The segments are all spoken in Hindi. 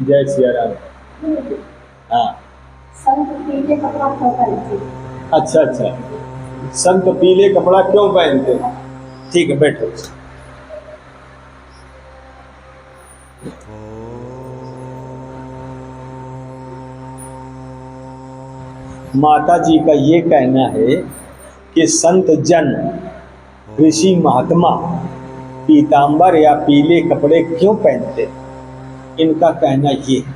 जय सिया राम। हाँ, संत पीले कपड़ा क्यों पहनते? अच्छा अच्छा, संत पीले कपड़ा क्यों पहनते? ठीक है, बैठो। माता जी का ये कहना है कि संत जन, ऋषि महात्मा पीतांबर या पीले कपड़े क्यों पहनते, इनका कहना ये है।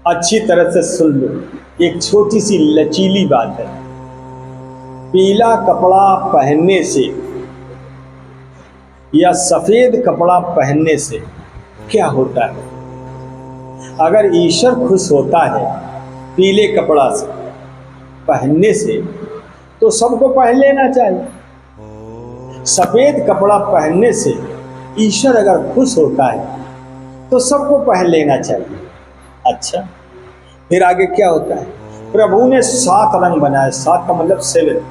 अच्छी तरह से सुन लो, एक छोटी सी लचीली बात है। पीला कपड़ा पहनने से या सफेद कपड़ा पहनने से क्या होता है? अगर ईश्वर खुश होता है पीले कपड़ा से पहनने से, तो सबको पहन लेना चाहिए। सफेद कपड़ा पहनने से ईश्वर अगर खुश होता है तो सबको पहन लेना चाहिए। अच्छा, फिर आगे क्या होता है? प्रभु ने 7 रंग बनाए, 7 का मतलब 7,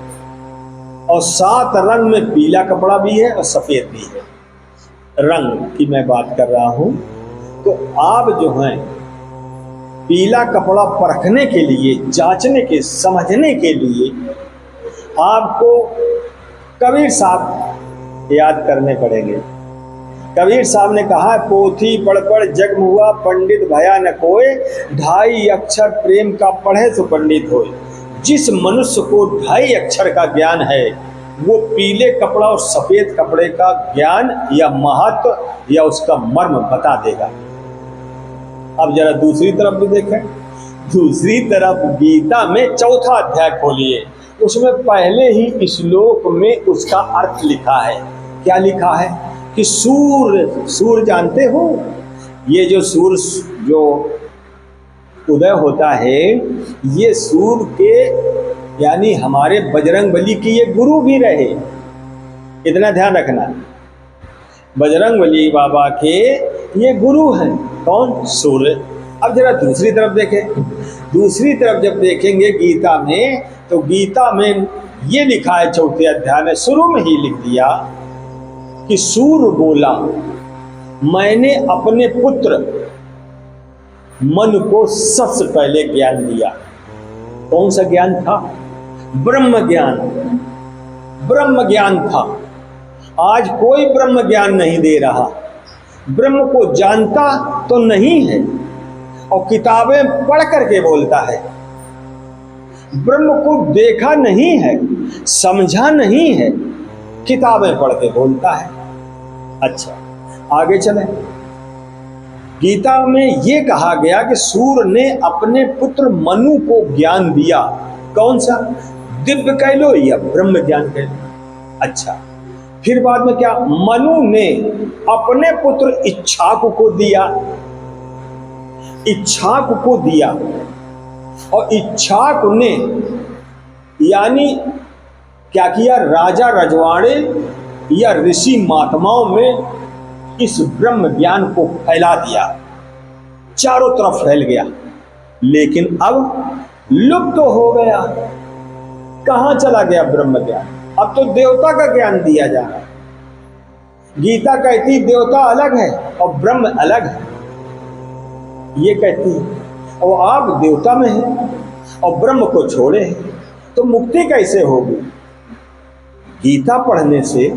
और 7 रंग में पीला कपड़ा भी है और सफेद भी है। रंग की मैं बात कर रहा हूं। तो आप जो हैं पीला कपड़ा परखने के लिए, जांचने के, समझने के लिए आपको कबीर साहब याद करने पड़ेंगे। कबीर साहब ने कहा, पोथी पढ़ पढ़ जग हुआ, पंडित भया न कोय, 2.5 अक्षर प्रेम का पढ़े तो पंडित होए। जिस मनुष्य को 2.5 अक्षर का ज्ञान है, वो पीले कपड़ा और सफेद कपड़े का ज्ञान या महत्व या उसका मर्म बता देगा। अब जरा दूसरी तरफ भी देखें। दूसरी तरफ गीता में 4था अध्याय खोलिए, उसमें पहले ही श्लोक में उसका अर्थ लिखा है। क्या लिखा है? कि सूर्य जानते हो, ये जो सूर्य जो उदय होता है, ये सूर्य के यानी हमारे बजरंगबली की ये गुरु भी रहे। इतना ध्यान रखना, बजरंगबली बाबा के ये गुरु हैं। कौन? सूर्य। अब जरा दूसरी तरफ देखें। दूसरी तरफ जब देखेंगे गीता में, तो गीता में ये लिखा है 4थे अध्याय में, शुरू में ही लिख दिया कि सूर्य बोला, मैंने अपने पुत्र मन को सबसे पहले ज्ञान दिया। कौन सा ज्ञान था? ब्रह्म ज्ञान। ब्रह्म ज्ञान था। आज कोई ब्रह्म ज्ञान नहीं दे रहा। ब्रह्म को जानता तो नहीं है और किताबें पढ़ करके बोलता है। ब्रह्म को देखा नहीं है, समझा नहीं है, किताबें पढ़ के बोलता है। अच्छा, आगे चलें। गीता में यह कहा गया कि सूर्य ने अपने पुत्र मनु को ज्ञान दिया। कौन सा? दिव्य कह लो या ब्रह्म ज्ञान कह लो। अच्छा, फिर बाद में क्या? मनु ने अपने पुत्र इच्छाक को दिया। इच्छाक को दिया, और इच्छाक ने यानी क्या किया? राजा रजवाड़े या ऋषि महात्माओं में इस ब्रह्म ज्ञान को फैला दिया, चारों तरफ फैल गया। लेकिन अब लुप्त तो हो गया। कहां चला गया ब्रह्म ज्ञान? अब तो देवता का ज्ञान दिया जा रहा है। गीता कहती देवता अलग है और ब्रह्म अलग है, ये कहती है। और आप देवता में हैं और ब्रह्म को छोड़े हैं, तो मुक्ति कैसे होगी? गीता पढ़ने से,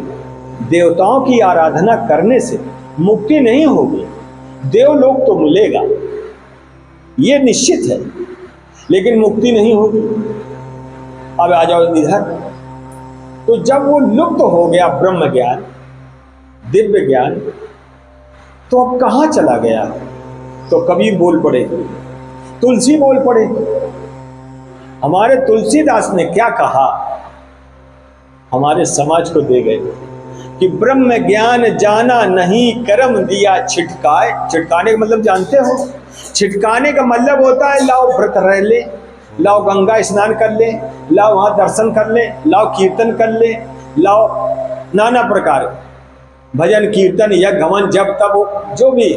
देवताओं की आराधना करने से मुक्ति नहीं होगी। देवलोक तो मिलेगा, ये निश्चित है, लेकिन मुक्ति नहीं होगी। अब आ जाओ इधर। तो जब वो लुप्त हो गया ब्रह्म ज्ञान, दिव्य ज्ञान, तो अब कहां चला गया? तो कबीर बोल पड़े, तुलसी बोल पड़े। हमारे तुलसीदास ने क्या कहा? हमारे समाज को दे गए कि ब्रह्म ज्ञान जाना नहीं, कर्म दिया छिटकाए। छिटकाने का मतलब जानते हो? छिटकाने का मतलब होता है लाओ व्रत रह ले, लाओ गंगा स्नान कर ले, लाओ वहां दर्शन कर ले, लाओ कीर्तन कर ले, लाओ नाना प्रकार भजन कीर्तन या घमन जब तब जो भी,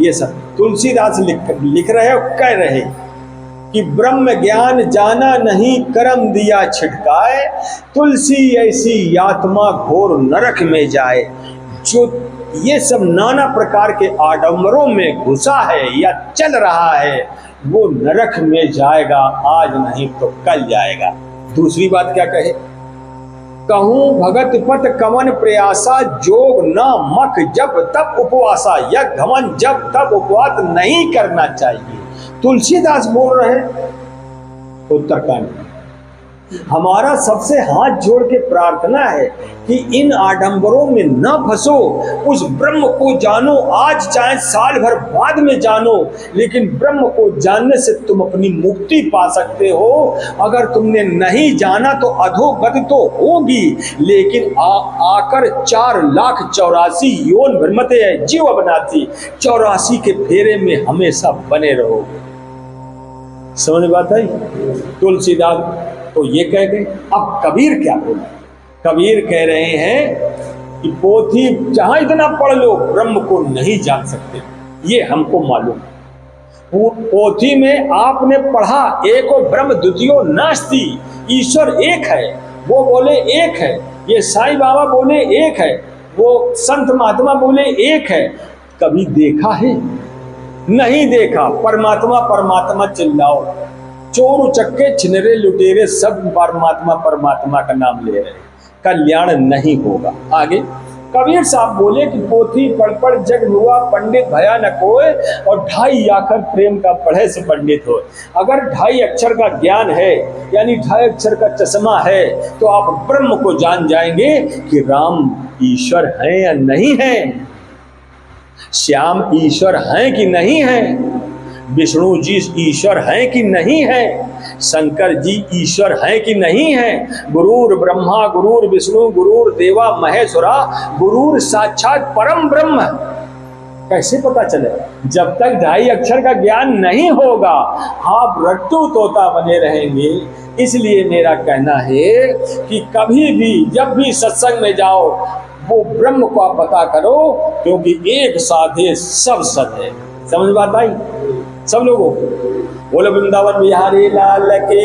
ये सब तुलसीदास लिख रहे और कह रहे कि ब्रह्म ज्ञान जाना नहीं, कर्म दिया छिटकाए, तुलसी ऐसी आत्मा घोर नरक में जाए। जो ये सब नाना प्रकार के आडंबरों में घुसा है या चल रहा है वो नरक में जाएगा, आज नहीं तो कल जाएगा। दूसरी बात क्या कहे, कहूं भगत पत कवन प्रयासा, जोग न मख जब तब उपवासा। यह घमन जब तब उपवास नहीं करना चाहिए। तुलसीदास बोल रहे उत्तरकांड। हमारा सबसे हाथ जोड़ के प्रार्थना है कि इन आडंबरों में न फंसो, उस ब्रह्म को जानो, आज चाहे साल भर बाद में जानो, लेकिन ब्रह्म को जानने से तुम अपनी मुक्ति पा सकते हो। अगर तुमने नहीं जाना तो अधोगति तो होगी, लेकिन आकर 4,84,000 योन भ्रमते है जीव बनाती, 84 के फेरे में हमेशा बने रहोगे। समझ बात आई? तुलसीदास तो ये कह गए। अब कबीर क्या बोले? कबीर कह रहे हैं कि पोथी जहां इतना पढ़ लो ब्रह्म को नहीं जान सकते, ये हमको मालूम। पोथी में आपने पढ़ा एको ब्रह्म द्वितीयो नास्ति, ईश्वर एक है, वो बोले एक है, ये साईं बाबा बोले एक है, वो संत महात्मा बोले एक है। कभी देखा है? नहीं देखा। परमात्मा परमात्मा चिल्लाओ, चोर उचक्के छिनरे लुटेरे सब परमात्मा परमात्मा का नाम ले रहे, कल्याण नहीं होगा। आगे कबीर साहब बोले कि पोथी पढ़ पढ़ जग हुआ पंडित भया न कोय, और 2.5 अक्षर प्रेम का पढ़े से पंडित हो। अगर 2.5 अक्षर का ज्ञान है, यानी 2.5 अक्षर का चश्मा है, तो आप ब्रह्म को जान जाएंगे कि राम ईश्वर है या नहीं है, श्याम ईश्वर हैं कि नहीं है, विष्णु जी ईश्वर हैं कि नहीं है, शंकर जी ईश्वर हैं कि नहीं है, गुरुर ब्रह्मा गुरुर विष्णु गुरुर देवा महेश्वरा, गुरुर साक्षात परम ब्रह्म। कैसे पता चले? जब तक 2.5 अक्षर का ज्ञान नहीं होगा आप रट्टू तोता बने रहेंगे। इसलिए मेरा कहना है कि कभी भी जब भी सत्संग में जाओ वो ब्रह्म को आप पता करो, क्योंकि एक साधे सब सत है। समझ बात आई सब लोगों? बोलो वृंदावन बिहारी लाल के।